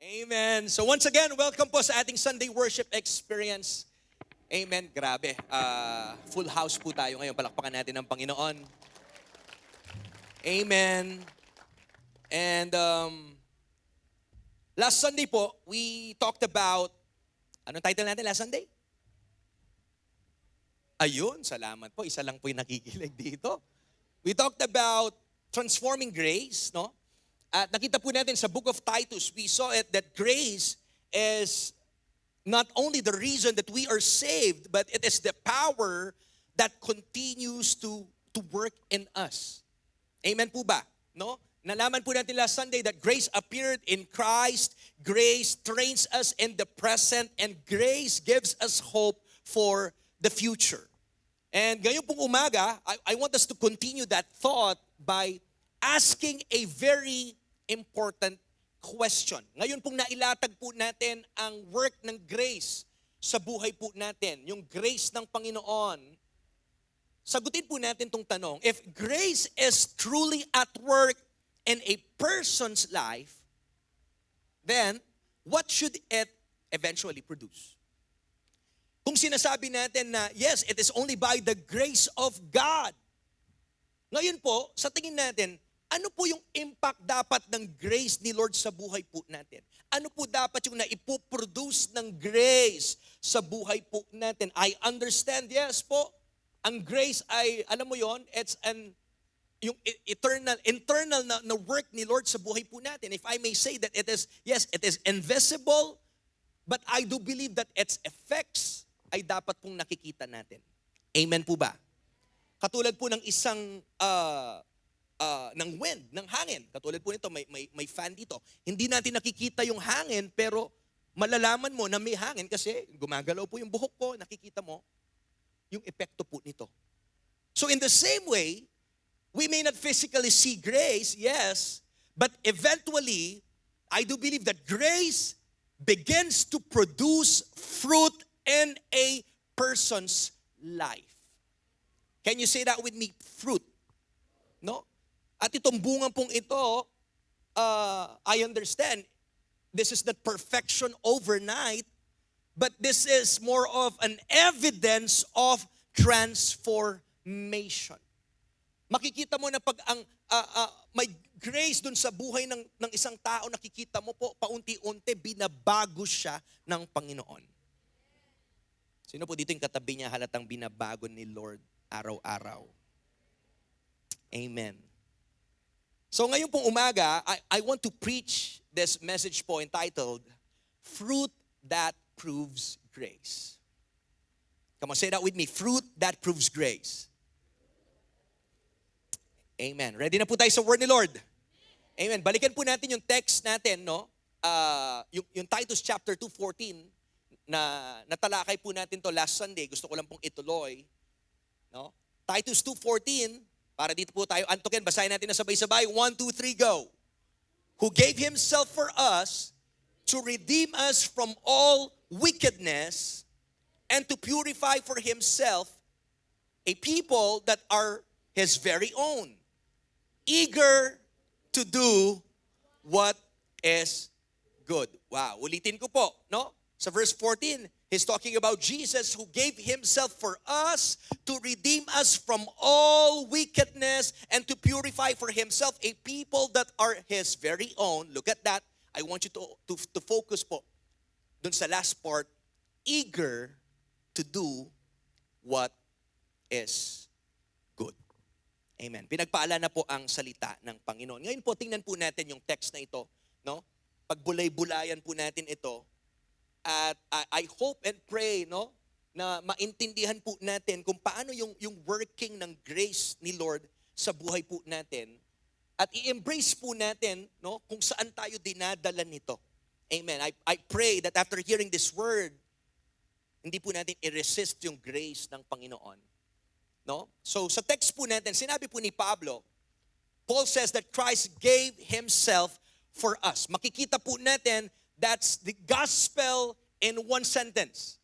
Amen. So once again, welcome po sa ating Sunday worship experience. Amen. Grabe. Full house po tayo ngayon. Palakpakan natin ang Panginoon. Amen. And last Sunday po, we talked about, anong title natin last Sunday? Ayun, salamat po. Isa lang po yung nakikilig dito. We talked about transforming grace, no? At nakita po natin sa book of Titus, we saw it that grace is not only the reason that we are saved, but it is the power that continues to work in us. Amen po ba? No? Nalaman po natin last Sunday that grace appeared in Christ, grace trains us in the present, and grace gives us hope for the future. And ngayon pong umaga, I want us to continue that thought by asking a very important question. Ngayon pong nailatag po natin ang work ng grace sa buhay po natin, yung grace ng Panginoon. Sagutin po natin itong tanong, if grace is truly at work in a person's life, then what should it eventually produce? Kung sinasabi natin na, yes, it is only by the grace of God. Ngayon po, sa tingin natin, ano po yung impact dapat ng grace ni Lord sa buhay po natin? Ano po dapat yung naipoproduce ng grace sa buhay po natin? I understand, yes po, ang grace ay, alam mo yon, it's yung internal na work ni Lord sa buhay po natin. If I may say that it is, yes, it is invisible, but I do believe that its effects ay dapat pong nakikita natin. Amen po ba? Katulad po ng isang ng wind, ng hangin. Katulad po nito, may fan dito. Hindi natin nakikita yung hangin, pero malalaman mo na may hangin kasi gumagalaw po yung buhok ko, nakikita mo yung epekto po nito. So in the same way, we may not physically see grace, yes, but eventually, I do believe that grace begins to produce fruit in a person's life. Can you say that with me? Fruit. No? At itong bunga pong ito, I understand, this is not perfection overnight, but this is more of an evidence of transformation. Makikita mo na pag may grace dun sa buhay ng isang tao, nakikita mo po, paunti-unti, binabago siya ng Panginoon. Sino po dito yung katabi niya halatang binabago ni Lord araw-araw? Amen. So ngayon pong umaga, I want to preach this message po entitled, Fruit That Proves Grace. Come on, say that with me. Fruit that proves grace. Amen. Ready na po tayo sa word ni Lord. Amen. Balikan po natin yung text natin, no? Yung Titus chapter 2:14 na natalakay po natin to last Sunday. Gusto ko lang pong ituloy, no? Titus 2:14. Para dito po tayo antukin, basahin natin na sabay-sabay. 1, 2, 3, go. Who gave Himself for us to redeem us from all wickedness and to purify for Himself a people that are His very own, eager to do what is good. Wow, ulitin ko po, no? Sa verse 14, He's talking about Jesus who gave Himself for us to redeem us from all wickedness and to purify for Himself a people that are His very own. Look at that. I want you to focus po dun sa last part, eager to do what is good. Amen. Pinagpaalala na po ang salita ng Panginoon. Ngayon po, tingnan po natin yung text na ito. No? Pagbulay-bulayan po natin ito. At I hope and pray, no, na maintindihan po natin kung paano yung working ng grace ni Lord sa buhay po natin. At i-embrace po natin, no, kung saan tayo dinadala nito. Amen. I pray that after hearing this word, hindi po natin i-resist yung grace ng Panginoon. No? So sa text po natin, sinabi po ni Pablo, Paul says that Christ gave Himself for us. Makikita po natin, that's the gospel in one sentence.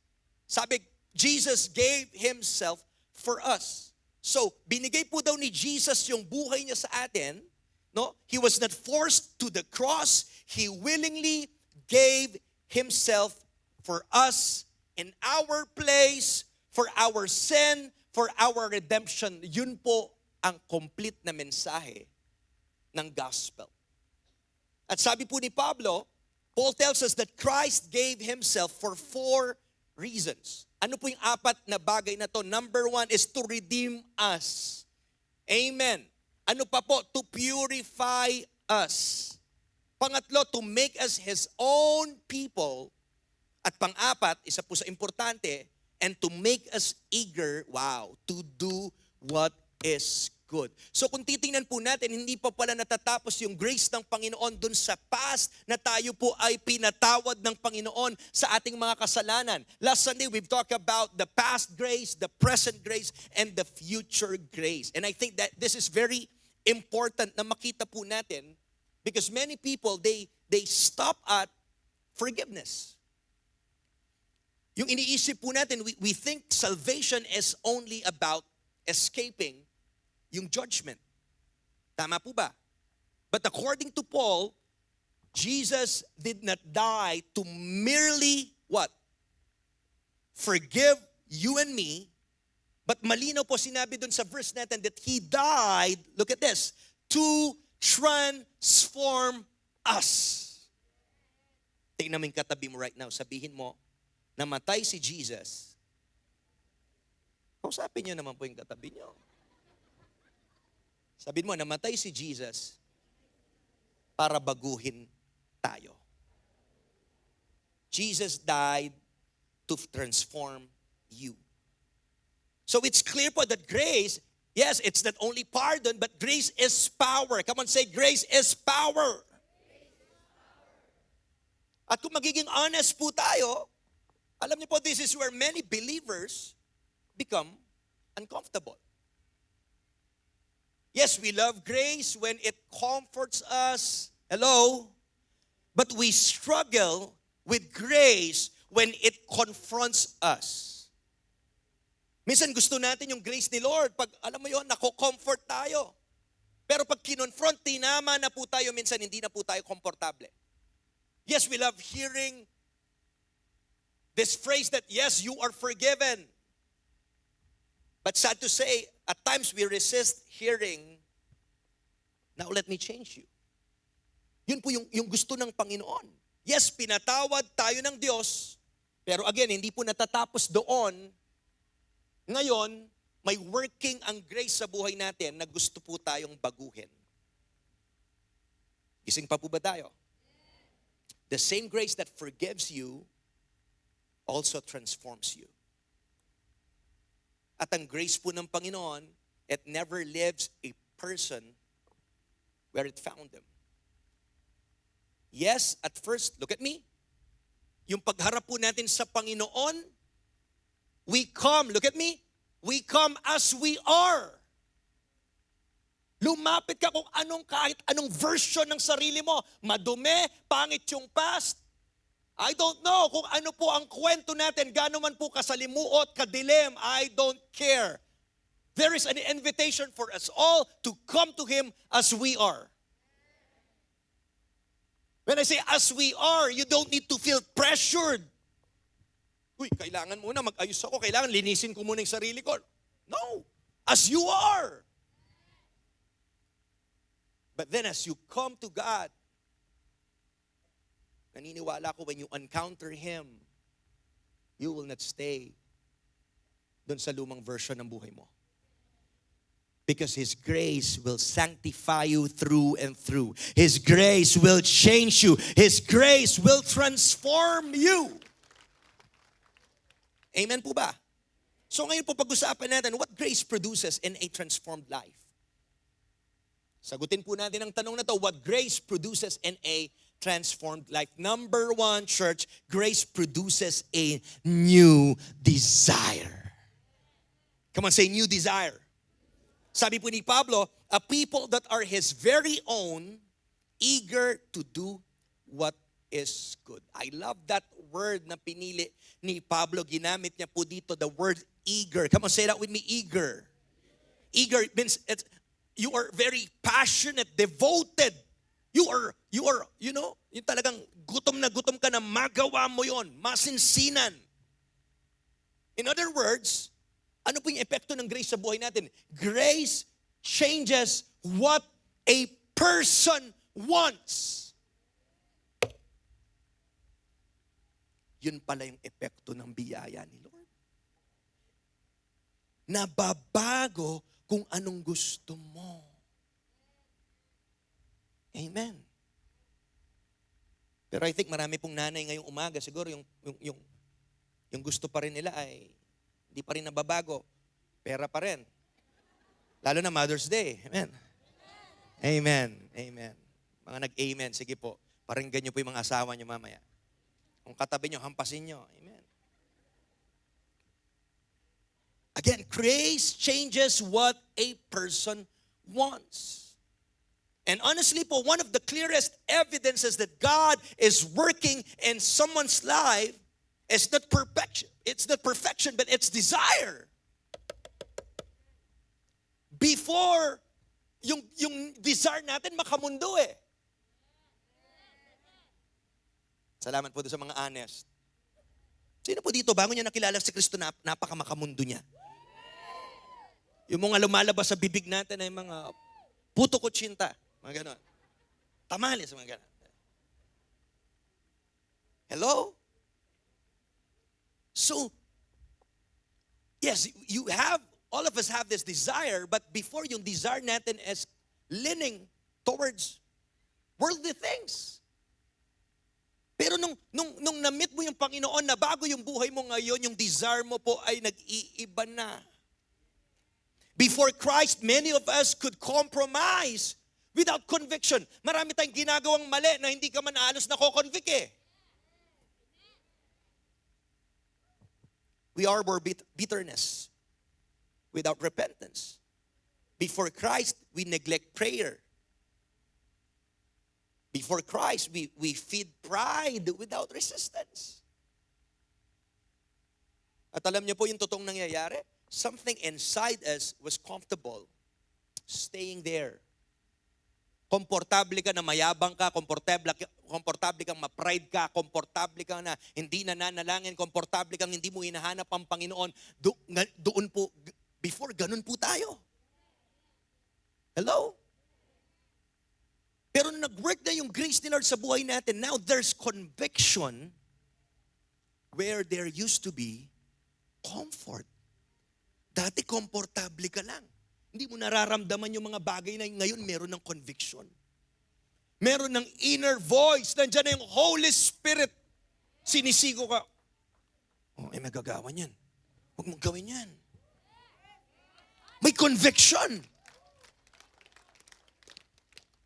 Sabi, Jesus gave Himself for us. So, binigay po daw ni Jesus yung buhay niya sa atin. No? He was not forced to the cross. He willingly gave Himself for us in our place, for our sin, for our redemption. Yun po ang complete na mensahe ng gospel. At sabi po ni Pablo, Paul tells us that Christ gave Himself for 4 reasons. Ano po yung 4 na bagay na to? Number 1 is to redeem us. Amen. Ano pa po? To purify us. Pangatlo, to make us His own people. At pang-4, isa po sa importante, and to make us eager, to do what is good. So kung titingnan po natin, hindi pa pala natatapos yung grace ng Panginoon dun sa past na tayo po ay pinatawad ng Panginoon sa ating mga kasalanan. Last Sunday, we've talked about the past grace, the present grace, and the future grace. And I think that this is very important na makita po natin because many people, they stop at forgiveness. Yung iniisip po natin, we think salvation is only about escaping yung judgment. Tama po ba? But according to Paul, Jesus did not die to merely what? Forgive you and me, but malinaw po sinabi dun sa verse natin that He died, look at this, to transform us. Tingnan mo yung katabi mo right now, sabihin mo, namatay si Jesus. Kausapin niyo naman po yung katabi niyo. Sabihin mo, namatay si Jesus para baguhin tayo. Jesus died to transform you. So it's clear po that grace, yes, it's not only pardon, but grace is power. Come on, say, grace is power. At kung magiging honest po tayo, alam niyo po, this is where many believers become uncomfortable. Yes, we love grace when it comforts us. Hello? But we struggle with grace when it confronts us. Minsan gusto natin yung grace ni Lord. Pag, alam mo yun, nako-comfort tayo. Pero pag kinonfront, tinama na po tayo, minsan hindi na po tayo komportable. Yes, we love hearing this phrase that, yes, you are forgiven. But sad to say, at times we resist hearing, now let me change you. Yun po yung gusto ng Panginoon. Yes, pinatawad tayo ng Diyos, pero again, hindi po natatapos doon. Ngayon, may working ang grace sa buhay natin na gusto po tayong baguhin. Gising pa po ba tayo? The same grace that forgives you also transforms you. At ang grace po ng Panginoon, it never leaves a person where it found them. Yes, at first, look at me. Yung pagharap po natin sa Panginoon, we come, look at me, we come as we are. Lumapit ka kung kahit anong version ng sarili mo. Madumi, pangit yung past. I don't know kung ano po ang kwento natin, gaano man po kasalimuot, kadilim, I don't care. There is an invitation for us all to come to Him as we are. When I say as we are, you don't need to feel pressured. Uy, kailangan muna mag-ayos ako, kailangan linisin ko muna yung sarili ko. No, as you are. But then as you come to God, naniniwala ko when you encounter Him, you will not stay doon sa lumang version ng buhay mo. Because His grace will sanctify you through and through. His grace will change you. His grace will transform you. Amen po ba? So ngayon po pag-usapan natin, what grace produces in a transformed life? Sagutin po natin ang tanong na to, what grace produces in a transformed life. Number 1, church, grace produces a new desire. Come on, say new desire. Sabi po ni Pablo, a people that are His very own, eager to do what is good. I love that word na pinili ni Pablo. Ginamit niya po dito, the word eager. Come on, say that with me, eager. Eager means you are very passionate, devoted. You are, you know, yung talagang gutom na gutom magawa mo yon, masinsinan. In other words, ano po yung epekto ng grace sa buhay natin? Grace changes what a person wants. Yun pala yung epekto ng biyaya ni Lord. Nababago kung anong gusto mo. Amen. Pero I think marami pong nanay ngayong umaga, siguro yung gusto pa rin nila ay hindi pa rin nababago. Pera pa rin. Lalo na Mother's Day. Amen. Amen. Amen. Mga nag-amen, sige po. Paringgan nyo po yung mga asawa nyo mamaya. Kung katabi nyo, hampasin nyo. Amen. Again, grace changes what a person wants. And honestly po, one of the clearest evidences that God is working in someone's life is not perfection. It's not perfection, but it's desire. Before, yung desire natin makamundo eh. Salamat po doon sa mga honest. Sino po dito, bago niya nakilala si Kristo, napakamakamundo niya? Yung mga lumalabas sa bibig natin ay mga puto kutsinta. Mga ganon. Tamales, mga ganon. Hello? So, yes, all of us have this desire, but before yung desire natin is leaning towards worldly things. Pero nung na-meet mo yung Panginoon, na bago yung buhay mo ngayon, yung desire mo po ay nag-iiba na. Before Christ, many of us could compromise without conviction. Marami tayong ginagawang mali na hindi ka man halos nako-convict eh. We harbor bitterness without repentance. Before Christ, we neglect prayer. Before Christ, we feed pride without resistance. At alam niyo po yung totoong nangyayari? Something inside us was comfortable staying there. Komportable ka na mayabang ka, komportable kang ma-pride ka, komportable kang na hindi nananalangin, komportable kang hindi mo hinahanap ang Panginoon. Doon po, before, ganun po tayo. Hello? Pero nag-work na yung grace ni Lord sa buhay natin, now there's conviction where there used to be comfort. Dati komportable ka lang. Hindi mo nararamdaman yung mga bagay na ngayon meron ng conviction. Meron ng inner voice. Nandiyan na yung Holy Spirit. Sinisigo ka. Oh, magagawa niyan. Huwag mong gawin yan. May conviction.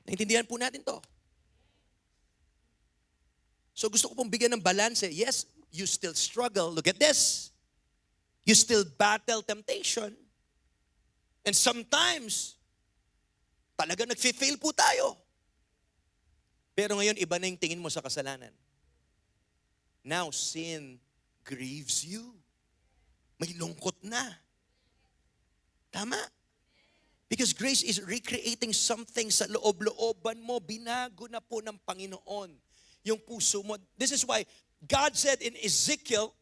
Naintindihan po natin to. So gusto ko pong bigyan ng balance. Yes, you still struggle. Look at this. You still battle temptation. And sometimes, talaga nag-fail po tayo. Pero ngayon, iba na yung tingin mo sa kasalanan. Now, sin grieves you. May lungkot na. Tama? Because grace is recreating something sa loob-looban mo. Binago na po ng Panginoon yung puso mo. This is why God said in Ezekiel,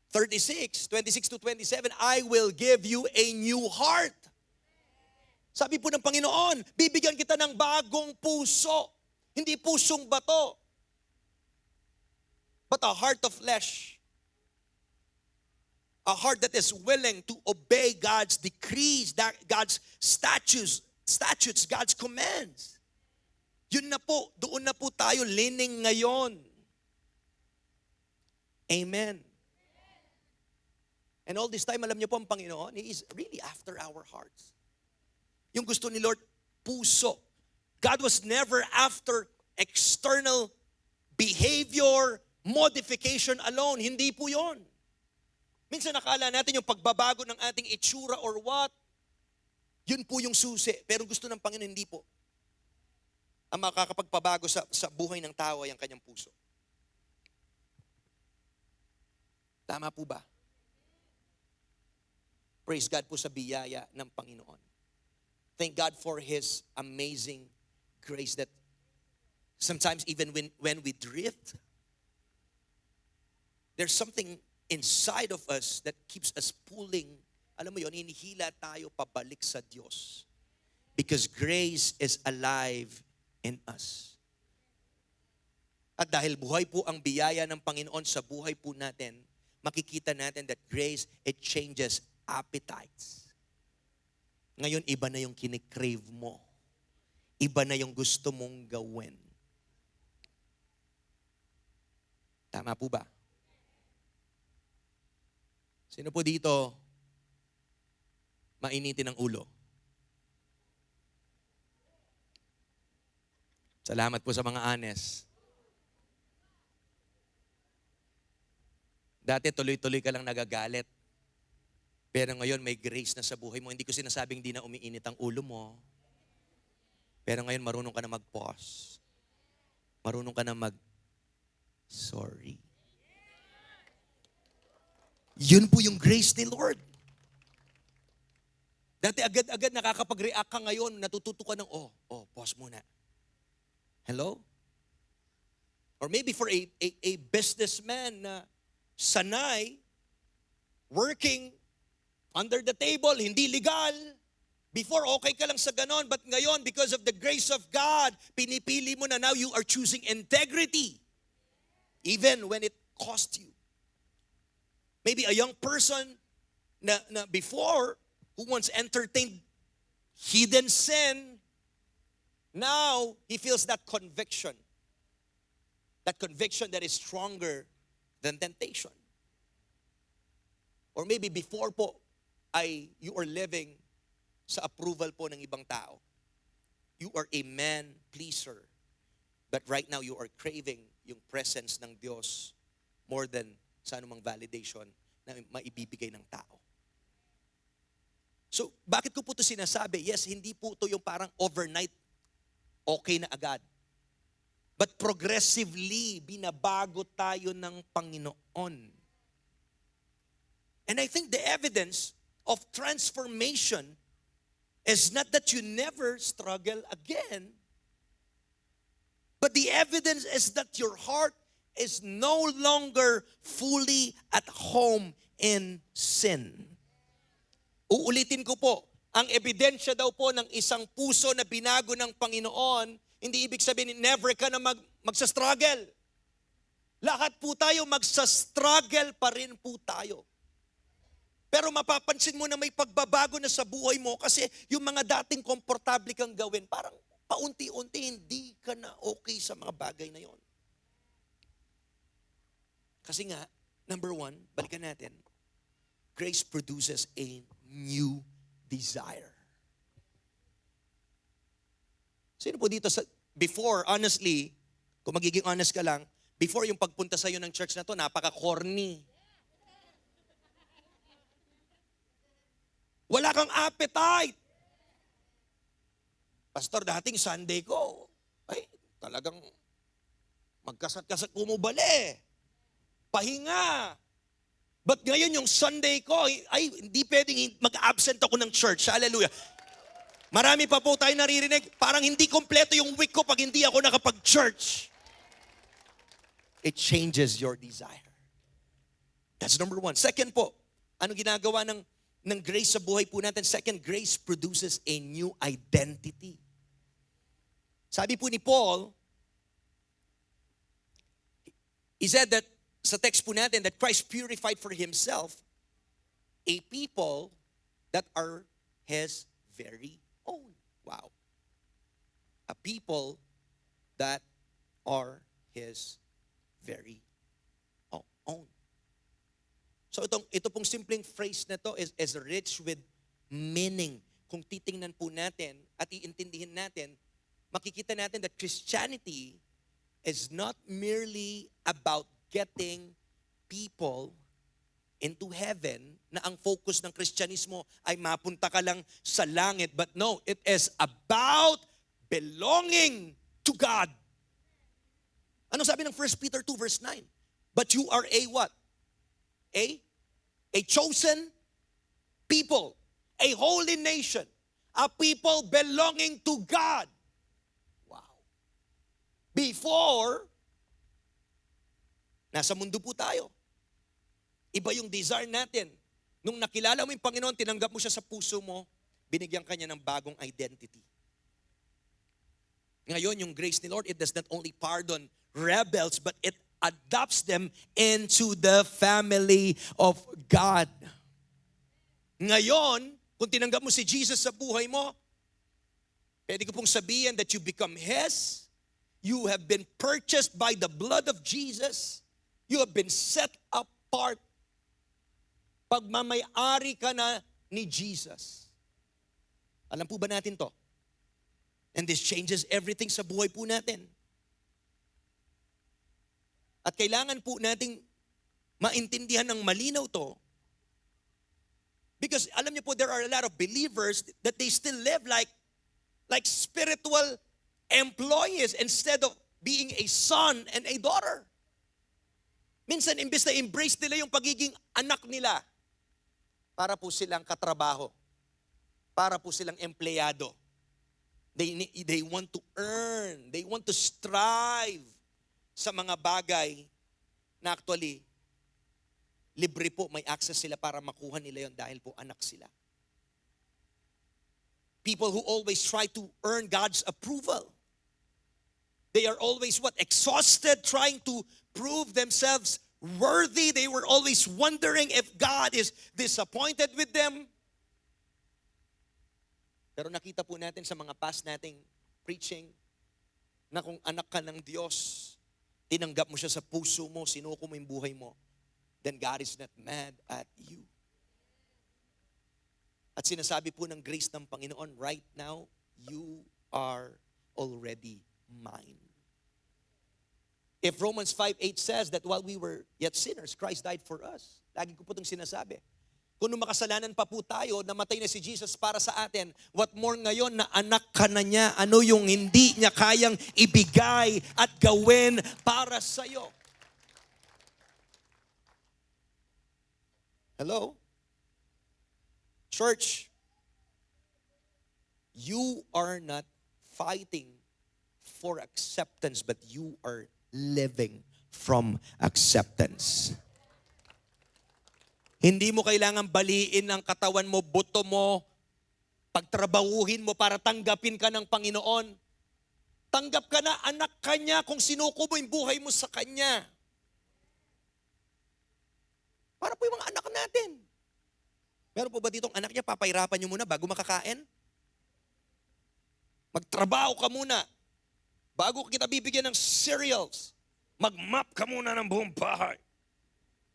36, 26 to 27, I will give you a new heart. Sabi po ng Panginoon, bibigyan kita ng bagong puso. Hindi pusong bato, but a heart of flesh. A heart that is willing to obey God's decrees, God's statutes, God's commands. Yun na po, doon na po tayo leaning ngayon. Amen. And all this time, alam niyo po ang Panginoon, He is really after our hearts. Yung gusto ni Lord, puso. God was never after external behavior, modification alone. Hindi po yon. Minsan nakala natin yung pagbabago ng ating itsura or what, yun po yung susi. Pero gusto ng Panginoon, hindi po. Ang makakapagpabago sa buhay ng tao ay ang kanyang puso. Tama po ba? Praise God po sa biyaya ng Panginoon. Thank God for His amazing grace that sometimes even when we drift, there's something inside of us that keeps us pulling. Alam mo yon, hinihila tayo pabalik sa Diyos. Because grace is alive in us. At dahil buhay po ang biyaya ng Panginoon sa buhay po natin, makikita natin that grace, it changes appetites. Ngayon, iba na yung kinikrave mo. Iba na yung gusto mong gawin. Tama po ba? Sino po dito mainitin ang ulo? Salamat po sa mga honest. Dati tuloy-tuloy ka lang nagagalit. Pero ngayon may grace na sa buhay mo. Hindi ko sinasabing di na umiinit ang ulo mo. Pero ngayon marunong ka na mag-pause. Marunong ka na sorry. Yun po yung grace ni Lord. Dati agad-agad nakakapag-react ka ngayon, natututo ka ng, pause muna. Hello? Or maybe for a businessman na sanay, working under the table, hindi legal. Before, okay ka lang sa ganon, but ngayon, because of the grace of God, pinipili mo na now you are choosing integrity. Even when it cost you. Maybe a young person na before, who once entertained hidden sin, now he feels that conviction. That conviction that is stronger than temptation. Or maybe before po, you are living sa approval po ng ibang tao. You are a man pleaser. But right now, you are craving yung presence ng Diyos more than sa anumang validation na maibibigay ng tao. So, bakit ko po ito sinasabi? Yes, hindi po ito yung parang overnight okay na agad. But progressively, binabago tayo ng Panginoon. And I think the evidence of transformation is not that you never struggle again, but the evidence is that your heart is no longer fully at home in sin. Uulitin ko po, ang ebidensya daw po ng isang puso na binago ng Panginoon, hindi ibig sabihin never ka na magsa-struggle. Lahat po tayo magsa-struggle pa rin po tayo. Pero mapapansin mo na may pagbabago na sa buhay mo kasi yung mga dating komportable kang gawin, parang paunti-unti hindi ka na okay sa mga bagay na yon. Kasi nga, number one, balikan natin, grace produces a new desire. Sino po dito before, honestly, kung magiging honest ka lang, before yung pagpunta sa'yo ng church na to, napaka-corny. Wala kang appetite. Pastor, dating Sunday ko, ay, talagang magkasat-kasat kumubali. Pahinga. But ngayon yung Sunday ko, ay, hindi pwedeng mag-absent ako ng church. Hallelujah. Marami pa po tayo naririnig, parang hindi kompleto yung week ko pag hindi ako nakapag-church. It changes your desire. That's number one. Second po, ano ginagawa ng grace sa buhay po natin? Second, grace produces a new identity. Sabi po ni Paul, he said that, sa text po natin, that Christ purified for Himself a people that are His very own. Wow. A people that are His very own. So ito pong simpleng phrase na to is rich with meaning. Kung titingnan po natin at iintindihin natin, makikita natin that Christianity is not merely about getting people into heaven, na ang focus ng Kristyanismo ay mapunta ka lang sa langit. But no, it is about belonging to God. Ano sabi ng 1 Peter 2 verse 9? But you are a what? A chosen people, a holy nation, a people belonging to God. Wow. Before, nasa mundo po tayo. Iba yung desire natin. Nung nakilala mo yung Panginoon, tinanggap mo siya sa puso mo, binigyan ka niya ng bagong identity. Ngayon, yung grace ni Lord, it does not only pardon rebels, but it adopts them into the family of God. Ngayon, kung tinanggap mo si Jesus sa buhay mo, pwede ko pong sabihin that you become His. You have been purchased by the blood of Jesus. You have been set apart. Pagmamay-ari ka na ni Jesus. Alam po ba natin to? And this changes everything sa buhay po natin. At kailangan po nating maintindihan ng malinaw to. Because alam niyo po, there are a lot of believers that they still live like spiritual employees instead of being a son and a daughter. Minsan, imbes na embrace nila yung pagiging anak nila, para po silang katrabaho, para po silang empleyado. They want to earn, they want to strive sa mga bagay na actually, libre po, may access sila para makuha nila yon dahil po anak sila. People who always try to earn God's approval. They are always exhausted trying to prove themselves worthy. They were always wondering if God is disappointed with them. Pero nakita po natin sa mga past nating preaching na kung anak ka ng Diyos, tinanggap mo siya sa puso mo, sinuko mo yung buhay mo, then God is not mad at you. At sinasabi po ng grace ng Panginoon, right now, you are already mine. If Romans 5:8 says that while we were yet sinners, Christ died for us. Lagi ko po itong sinasabi. Kung nung makasalanan pa po tayo, namatay na si Jesus para sa atin, what more ngayon na anak ka na niya, ano yung hindi niya kayang ibigay at gawin para sa'yo? Hello? Church, you are not fighting for acceptance, but you are living from acceptance. Hindi mo kailangan baliin ang katawan mo, buto mo, pagtrabahuhin mo para tanggapin ka ng Panginoon. Tanggap ka na, anak ka niya kung sinuko mo yung buhay mo sa Kanya. Para po yung mga anak natin. Meron po ba ditong anak niya, papahirapan niyo muna bago makakain? Magtrabaho ka muna. Bago kita bibigyan ng cereals, mag-map ka muna ng buong bahay.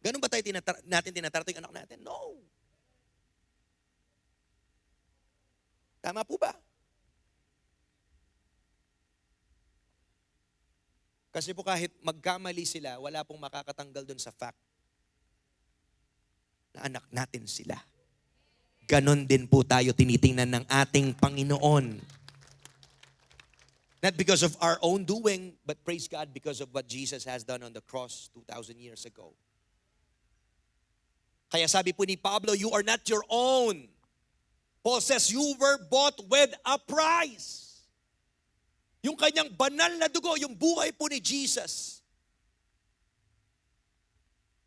Ganun ba tayo natin tinatrato yung anak natin? No. Tama po ba? Kasi po kahit magkamali sila, wala pong makakatanggal dun sa fact na anak natin sila. Ganon din po tayo tinitingnan ng ating Panginoon. Not because of our own doing, but praise God because of what Jesus has done on the cross 2,000 years ago. Kaya sabi po ni Pablo, you are not your own. Paul says, you were bought with a price. Yung kanyang banal na dugo, yung buhay po ni Jesus,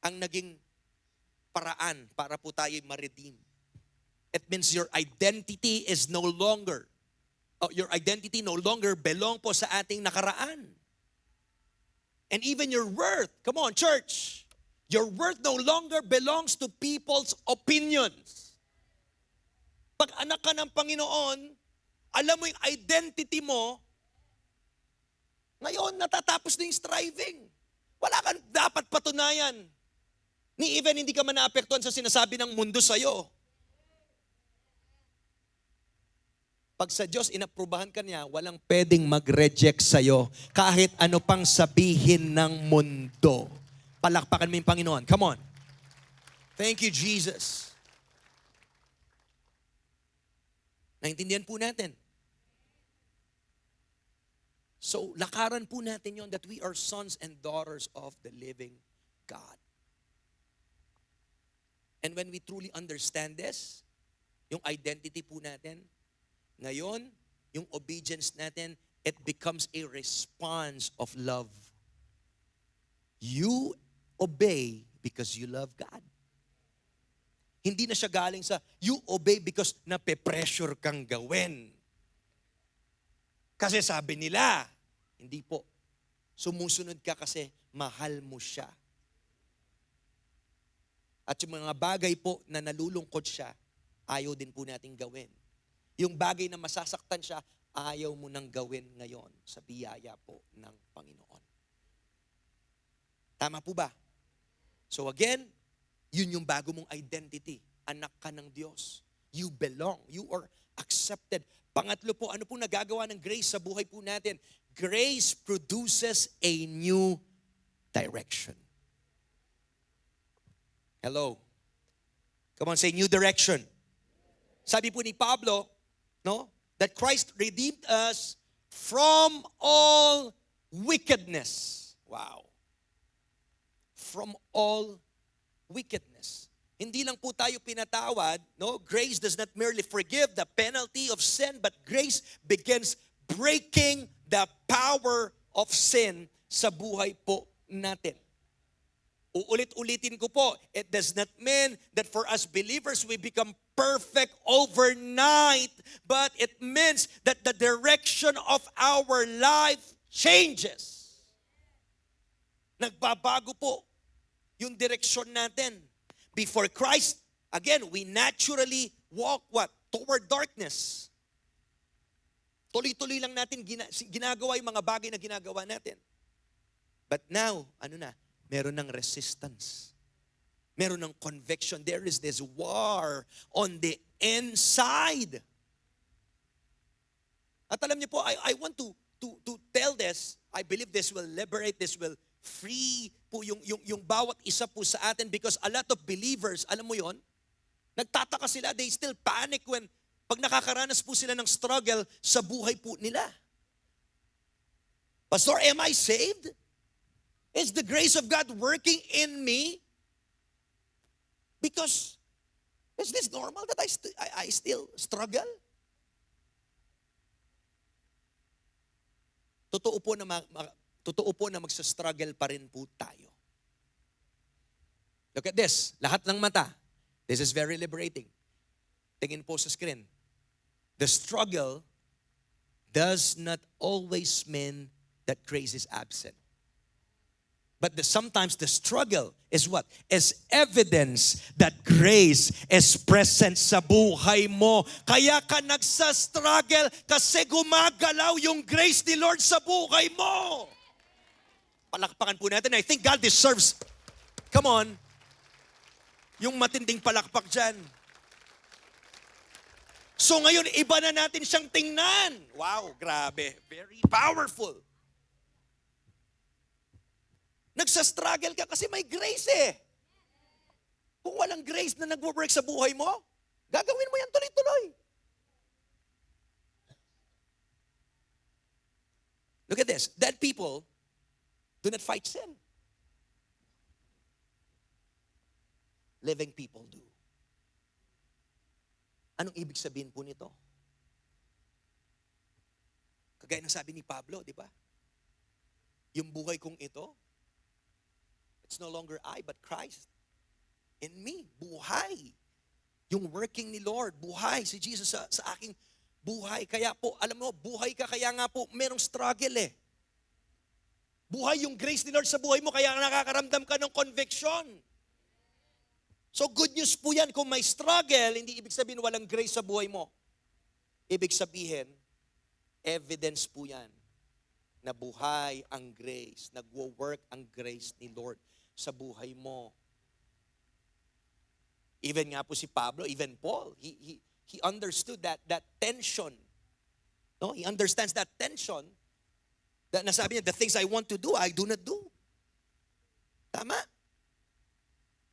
ang naging paraan para po tayo ma-redeem. It means your identity no longer belong po sa ating nakaraan. And even your worth, come on church, your worth no longer belongs to people's opinions. Pag anak ka ng Panginoon, alam mo yung identity mo, ngayon natatapos na yung striving. Wala kang dapat patunayan. Ni even hindi ka man naapektuhan sa sinasabi ng mundo sa'yo. Pag sa Diyos, inaprubahan ka niya, walang pwedeng mag-reject sa'yo kahit ano pang sabihin ng mundo. Palakpakan mo yung Panginoon. Come on. Thank you, Jesus. Naintindihan po natin. So, lakaran po natin yon that we are sons and daughters of the living God. And when we truly understand this, yung identity po natin, ngayon, yung obedience natin, it becomes a response of love. You obey because you love God. Hindi na siya galing sa you obey because nape-pressure kang gawin. Kasi sabi nila, hindi po. Sumusunod ka kasi mahal mo siya. At yung mga bagay po na nalulungkot siya, ayaw din po nating gawin. Yung bagay na masasaktan siya, ayaw mo nang gawin ngayon sa biyaya po ng Panginoon. Tama po ba? So again, yun yung bago mong identity. Anak ka ng Diyos. You belong. You are accepted. Pangatlo po, ano po nagagawa ng grace sa buhay po natin? Grace produces a new direction. Hello. Come on, say new direction. Sabi po ni Pablo, no, that Christ redeemed us from all wickedness. Wow. From all wickedness. Hindi lang po tayo pinatawad, no? Grace does not merely forgive the penalty of sin, but grace begins breaking the power of sin sa buhay po natin. Uulit-ulitin ko po, it does not mean that for us believers we become perfect overnight, but it means that the direction of our life changes. Nagbabago po yung direksyon natin. Before Christ, again, we naturally walk what? Toward darkness. Tuloy-tuloy lang natin ginagawa yung mga bagay na ginagawa natin. But now, ano na? Meron ng resistance. Meron ng conviction. There is this war on the inside. At alam niyo po, I want to tell this. I believe this will liberate, this will free po yung bawat isa po sa atin because a lot of believers, alam mo yon, nagtataka sila, they still panic when pag nakakaranas po sila ng struggle sa buhay po nila. Pastor, am I saved? Is the grace of God working in me? Because is this normal that I still struggle? Totoo po na magsa-struggle pa rin po tayo. Look at this. Lahat ng mata. This is very liberating. Tingin po sa screen. The struggle does not always mean that grace is absent. But sometimes the struggle is what? Is evidence that grace is present sa buhay mo. Kaya ka nagsa-struggle kasi gumagalaw yung grace ni Lord sa buhay mo. Palakpakan po natin. I think God deserves, come on, yung matinding palakpak dyan. So ngayon, iba na natin siyang tingnan. Wow, grabe. Very powerful. Nagsa-struggle ka kasi may grace eh. Kung walang grace na nagwo-work sa buhay mo, gagawin mo yan tuloy-tuloy. Look at this. Dead people do not fight sin. Living people do. Anong ibig sabihin po nito? Kagaya ng sabi ni Pablo, di ba? Yung buhay kong ito, it's no longer I, but Christ in me. Buhay. Yung working ni Lord, buhay si Jesus sa aking buhay. Kaya po, alam mo, buhay ka, kaya nga po, merong struggle eh. Buhay yung grace ni Lord sa buhay mo, kaya nakakaramdam ka ng conviction. So good news po yan, kung may struggle, hindi ibig sabihin walang grace sa buhay mo. Ibig sabihin, evidence po yan na buhay ang grace, nagwo-work ang grace ni Lord sa buhay mo. Even nga po si Pablo, even Paul, he understood that tension. No? He understands that tension. That nasabi niya, the things I want to do, I do not do. Tama?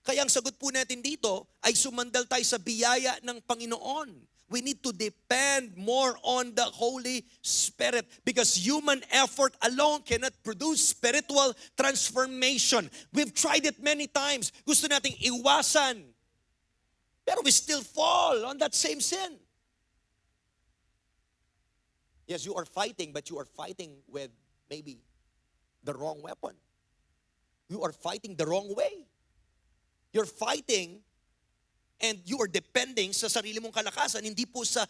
Kaya ang sagot po natin dito ay sumandal tayo sa biyaya ng Panginoon. We need to depend more on the Holy Spirit because human effort alone cannot produce spiritual transformation. We've tried it many times. Gusto nating iwasan. Pero we still fall on that same sin. Yes, you are fighting, but you are fighting with maybe the wrong weapon. You are fighting the wrong way. You're fighting and you are depending sa sarili mong kalakasan, hindi po sa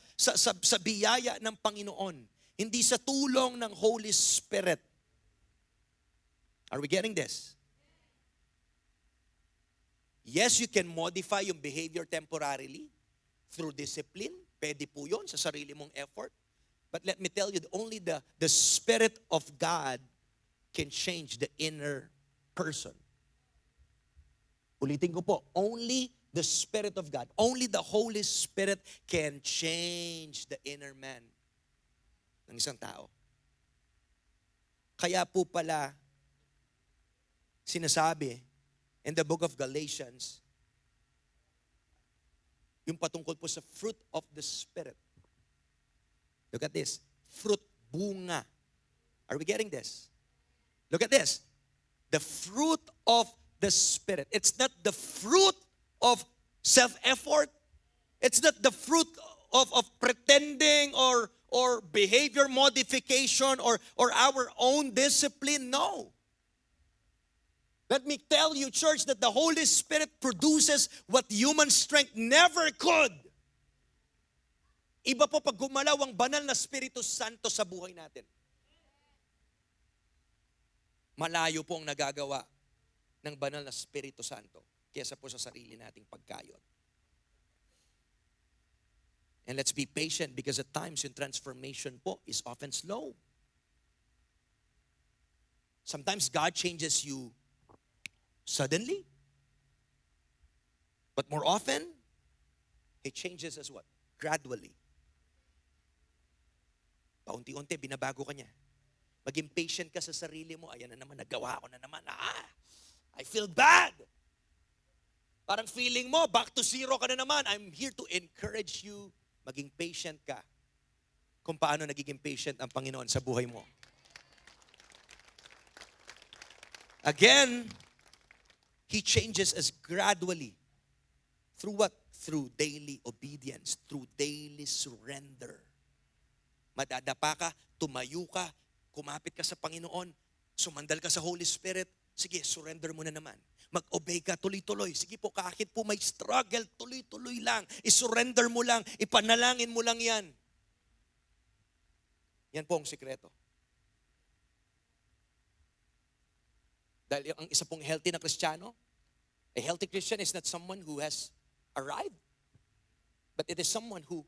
biyaya ng Panginoon. Hindi sa tulong ng Holy Spirit. Are we getting this? Yes, you can modify yung behavior temporarily through discipline. Pwede po yun sa sarili mong effort. But let me tell you, only the Spirit of God can change the inner person. Ulitin ko po, only the Spirit of God, only the Holy Spirit can change the inner man ng isang tao. Kaya po pala, sinasabi in the book of Galatians, yung patungkol po sa fruit of the Spirit. Look at this. Fruit, bunga. Are we getting this? Look at this. The fruit of the Spirit. It's not the fruit of self-effort. It's not the fruit of pretending or behavior modification or our own discipline. No. Let me tell you, church, that the Holy Spirit produces what human strength never could. Iba po pag gumalaw ang banal na Espiritu Santo sa buhay natin. Malayo po ang nagagawa ng banal na Espiritu Santo kaysa po sa sarili nating pagkayod. And let's be patient because at times yung transformation po is often slow. Sometimes God changes you suddenly. But more often, He changes us what? Gradually. Paunti-unti, binabago ka niya. Maging patient ka sa sarili mo. Ayan na naman, nagawa ko na naman. I feel bad. Parang feeling mo, back to zero ka na naman. I'm here to encourage you. Maging patient ka. Kung paano nagiging patient ang Panginoon sa buhay mo. Again, He changes us gradually. Through what? Through daily obedience. Through daily surrender. Madadapa ka, tumayo ka, kumapit ka sa Panginoon, sumandal ka sa Holy Spirit, sige, surrender mo na naman. Mag-obey ka tuloy-tuloy. Sige po, kahit po may struggle, tuloy-tuloy lang. I-surrender mo lang, ipanalangin mo lang yan. Yan po ang sikreto. Dahil ang isa pong healthy na Kristiyano, a healthy Christian is not someone who has arrived, but it is someone who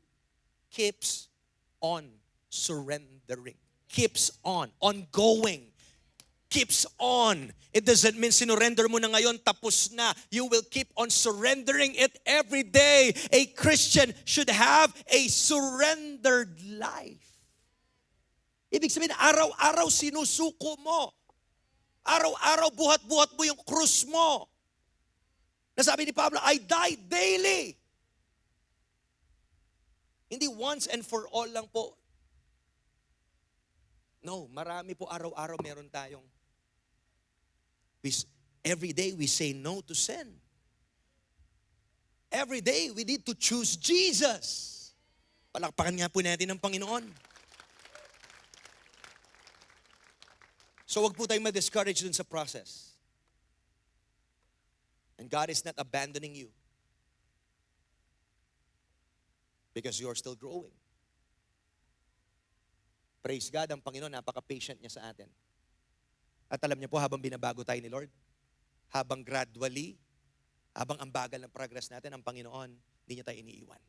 keeps on surrendering. Keeps on, ongoing, keeps on. It doesn't mean sinurrender mo na ngayon, tapos na. You will keep on surrendering it every day. A Christian should have a surrendered life. Ibig sabihin, araw-araw sinusuko mo. Araw-araw buhat-buhat mo yung krus mo. Nasabi ni Pablo, I die daily. Hindi once and for all lang po. No, marami po araw-araw meron tayong. Every day we say no to sin. Every day we need to choose Jesus. Palakpakan nga po natin ng Panginoon. So wag po tayong ma-discourage dun sa process. And God is not abandoning you. Because you are still growing. Praise God, ang Panginoon, napaka-patient niya sa atin. At alam niyo po, habang binabago tayo ni Lord, habang gradually, habang ang bagal ng progress natin, ang Panginoon, hindi niya tayo iniiwan.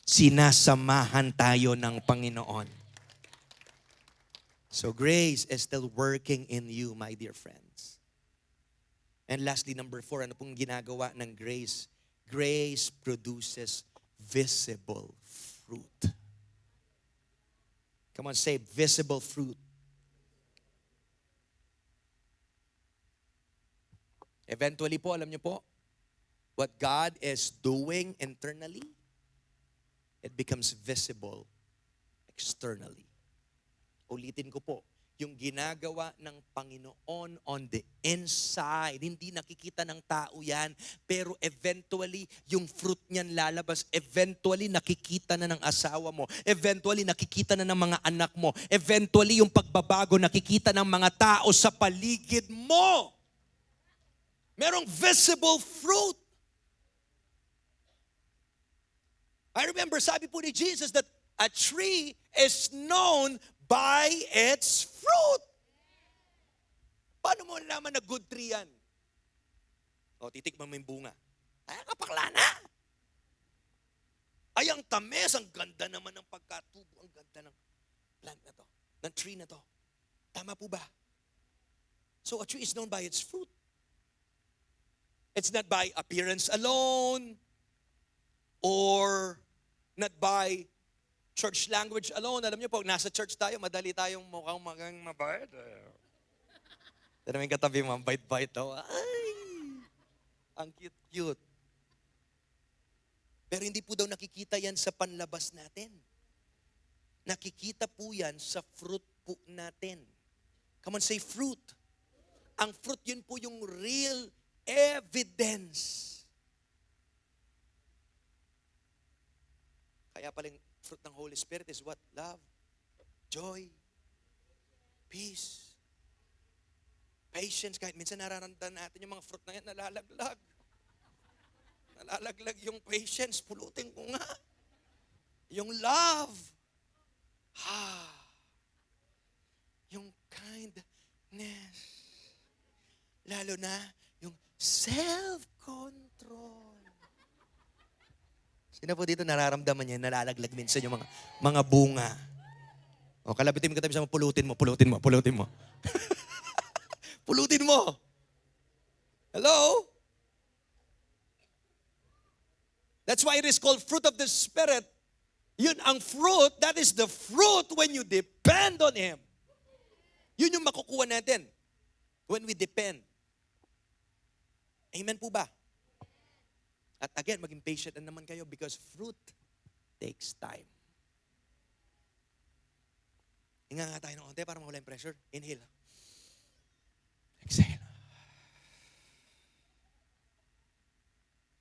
Sinasamahan tayo ng Panginoon. So grace is still working in you, my dear friends. And lastly, number 4, ano pong ginagawa ng grace? Grace produces visible fruit. Come on, say visible fruit. Eventually po, alam niyo po, what God is doing internally, it becomes visible externally. Ulitin ko po, yung ginagawa ng Panginoon on the inside. Hindi nakikita ng tao yan, pero eventually, yung fruit niyan lalabas. Eventually, nakikita na ng asawa mo. Eventually, nakikita na ng mga anak mo. Eventually, yung pagbabago, nakikita ng mga tao sa paligid mo. Merong visible fruit. I remember sabi po ni Jesus that a tree is known by its fruit. Paano mo nalaman na good tree yan? O, titikman mo yung bunga. Ay, kapakla na. Ay, ang tamis, ang ganda naman ng pagkatubo, ang ganda ng plant na to, ng tree na to. Tama po ba? So a tree is known by its fruit. It's not by appearance alone, or not by church language alone. Alam niyo po, nasa church tayo, madali tayong mukhang magang mabait. Ito naman yung katabi mo, bait-bait daw. Ay, ang cute-cute. Pero hindi po daw nakikita yan sa panlabas natin. Nakikita po yan sa fruit po natin. Come on, say fruit. Ang fruit, yun po yung real evidence. Kaya pala yung fruit ng Holy Spirit is what? Love, joy, peace, patience. Kahit minsan nararamdaman natin yung mga fruit na yan, nalalaglag. Nalalaglag yung patience. Pulutin ko nga. Yung love. Yung kindness. Lalo na yung self-control. Sino po dito nararamdaman niya, nalalaglag minsan yung mga bunga. O, kalabitin mo katabi sa pulutin mo. Pulutin mo. Hello? That's why it is called fruit of the Spirit. Yun ang fruit, that is the fruit when you depend on Him. Yun yung makukuha natin when we depend. Amen po ba? At again, maging patient na naman kayo because fruit takes time. Hinga nga tayo ng konti para mawala yung pressure. Inhale. Exhale.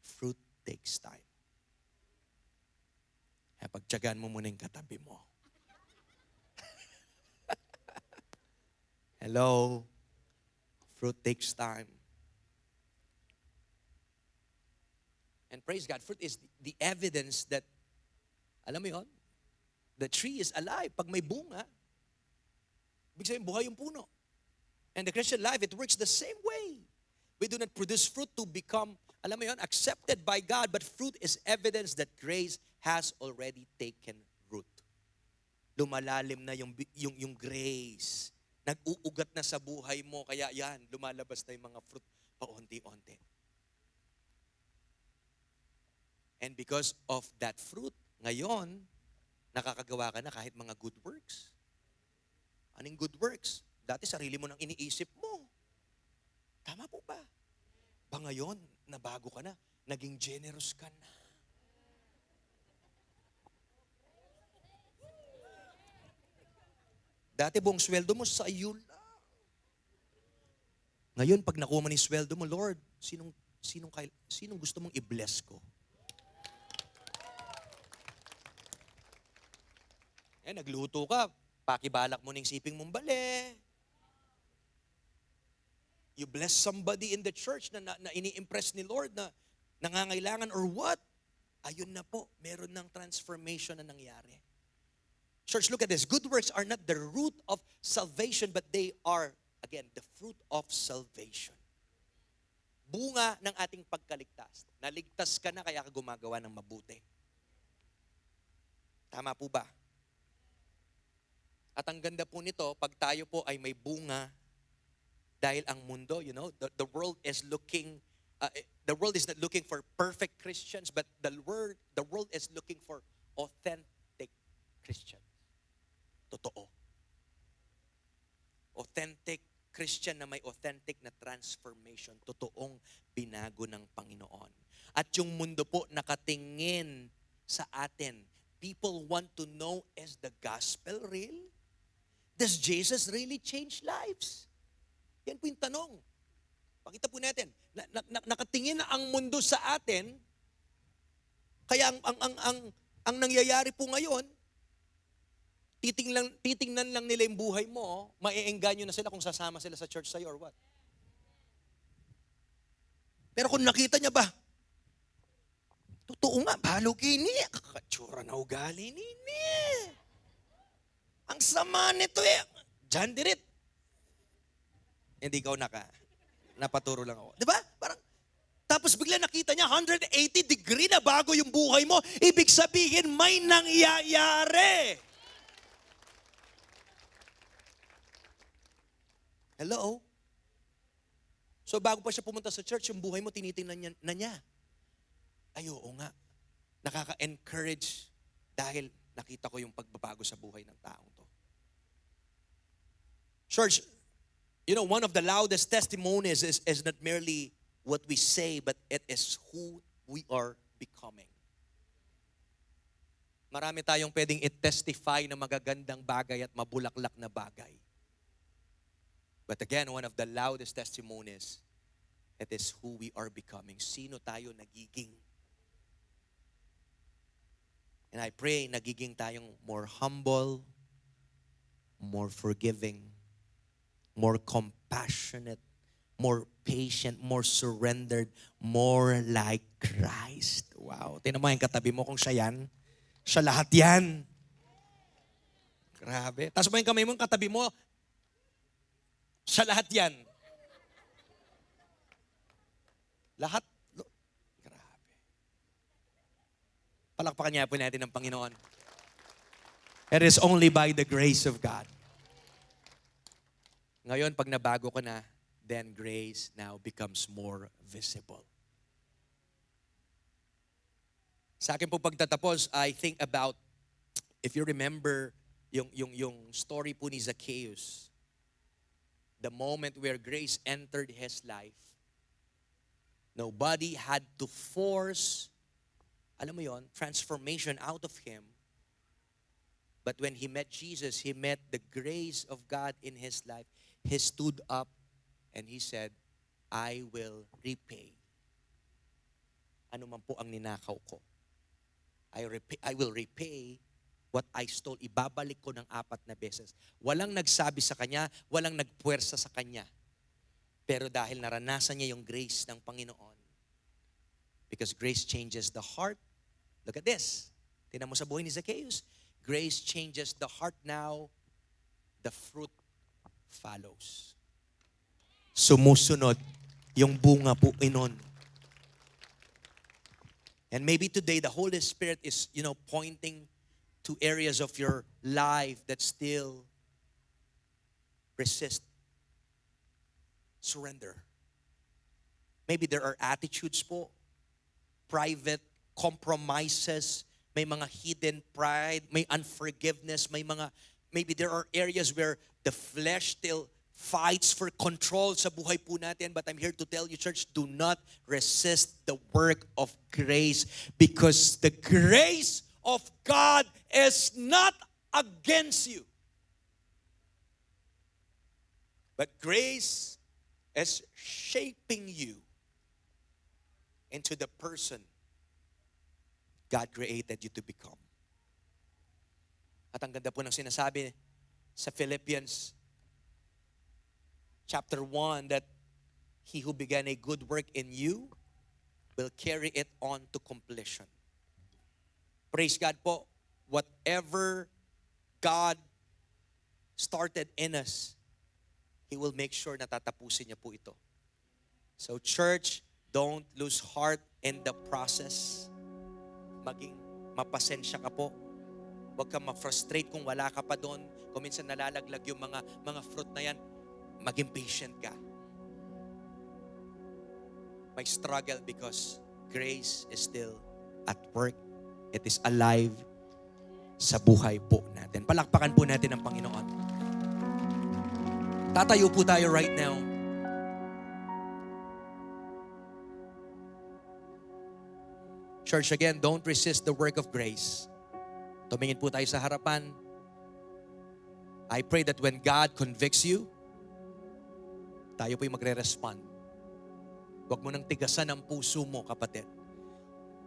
Fruit takes time. Kaya pagtiyagaan mo muna yung katabi mo. Hello? Fruit takes time. And praise God, fruit is the evidence that, alam mo yun, the tree is alive. Pag may bunga, ibig sabihin, buhay yung puno. And the Christian life, it works the same way. We do not produce fruit to become, alam mo yun, accepted by God, but fruit is evidence that grace has already taken root. Lumalalim na yung grace. Nag-uugat na sa buhay mo, kaya yan, lumalabas na yung mga fruit paunti-unti. And because of that fruit, ngayon, nakakagawa ka na kahit mga good works. Anong good works? Dati sarili mo nang iniisip mo. Tama po ba? Ba ngayon, nabago ka na, naging generous ka na. Dati buong sweldo mo sa iyo lang. Ngayon, pag nakuha mo ni sweldo mo, Lord, sinong gusto mong i-bless ko? Nagluto ka, pakibalak mo ng siping mong bali. You bless somebody in the church na ini-impress ni Lord na nangangailangan or what? Ayun na po, meron ng transformation na nangyari. Church, look at this. Good works are not the root of salvation, but they are, again, the fruit of salvation. Bunga ng ating pagkaligtas. Naligtas ka na kaya ka gumagawa ng mabuti. Tama po ba? At ang ganda po nito, pag tayo po ay may bunga, dahil ang mundo, the world is not looking for perfect Christians, but the world is looking for authentic Christians. Totoo. Authentic Christian na may authentic na transformation. Totoong binago ng Panginoon. At yung mundo po nakatingin sa atin. People want to know, is the gospel real? Does Jesus really change lives? Yan po yung tanong. Pakita po natin. Nakatingin na ang mundo sa atin, kaya ang nangyayari po ngayon, titingnan lang nila yung buhay mo, maiengganyo na sila kung sasama sila sa church sa'yo or what. Pero kung nakita niya ba, Totoo nga, balo kini. Kakatsura na ugali nini. Ang sama nito eh. Diyan dirit. Hindi ikaw napaturo lang ako. Di ba? Parang, tapos bigla nakita niya, 180 degree na bago yung buhay mo. Ibig sabihin, may nangyayari. Hello? So bago pa siya pumunta sa church, yung buhay mo tinitingnan niya. Ay, oo nga. Nakaka-encourage dahil nakita ko yung pagbabago sa buhay ng taong to. Church, you know, one of the loudest testimonies is not merely what we say, but it is who we are becoming. Marami tayong pwedeng i-testify na magagandang bagay at mabulaklak na bagay. But again, one of the loudest testimonies, it is who we are becoming. Sino tayo nagiging? And I pray nagiging tayong more humble, more forgiving, more compassionate, more patient, more surrendered, more like Christ. Wow. Tingnan mo yung katabi mo kung siya yan. Siya lahat yan. Grabe. Tapos mo yung kamay mo, yung katabi mo, siya lahat yan. Lahat. Grabe. Palakpakan niya po natin ng Panginoon. It is only by the grace of God. Ngayon, pag nabago ko na, then grace now becomes more visible. Sa akin po pagtatapos, I think about, if you remember, yung story po ni Zacchaeus, the moment where grace entered his life, nobody had to force, alam mo yon, transformation out of him. But when he met Jesus, he met the grace of God in his life. He stood up and he said, I will repay. Ano man po ang ninakaw ko. I will repay what I stole. Ibabalik ko ng 4 na beses. Walang nagsabi sa kanya, walang nagpuwersa sa kanya. Pero dahil naranasan niya yung grace ng Panginoon, because grace changes the heart. Look at this. Tingnan mo sa buhay ni Zacchaeus. Grace changes the heart now. The fruit follows. Sumusunod yung bunga po inon. And maybe today the Holy Spirit is, pointing to areas of your life that still resist surrender. Maybe there are attitudes po, private compromises, may mga hidden pride, may unforgiveness, maybe there are areas where the flesh still fights for control sa buhay po natin. But I'm here to tell you, church, do not resist the work of grace, because the grace of God is not against you. But grace is shaping you into the person God created you to become. At ang ganda po ng sinasabi sa Philippians chapter 1, that he who began a good work in you will carry it on to completion. Praise God po, whatever God started in us, He will make sure na tatapusin niya po ito. So church, don't lose heart in the process. Maging mapasensya ka po. Huwag kang ma-frustrate kung wala ka pa doon. Kung minsan nalalaglag yung mga fruit na yan, maging patient ka. May struggle because grace is still at work. It is alive sa buhay po natin. Palakpakan po natin ang Panginoon. Tatayo po tayo right now. Church, again, don't resist the work of grace. Tumingin po tayo sa harapan. I pray that when God convicts you, tayo po'y magre-respond. Huwag mo nang tigasan ang puso mo, kapatid.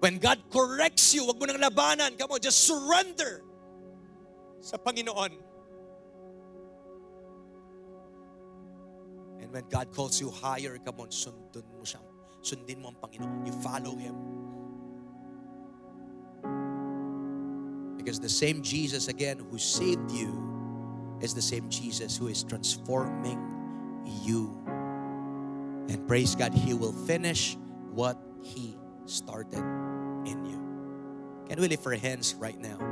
When God corrects you, huwag mo nang labanan. Come on, just surrender sa Panginoon. And when God calls you higher, come on, sundin mo ang Panginoon. You follow Him. Because the same Jesus, again, who saved you is the same Jesus who is transforming you. And praise God, He will finish what He started in you. Can we lift our hands right now?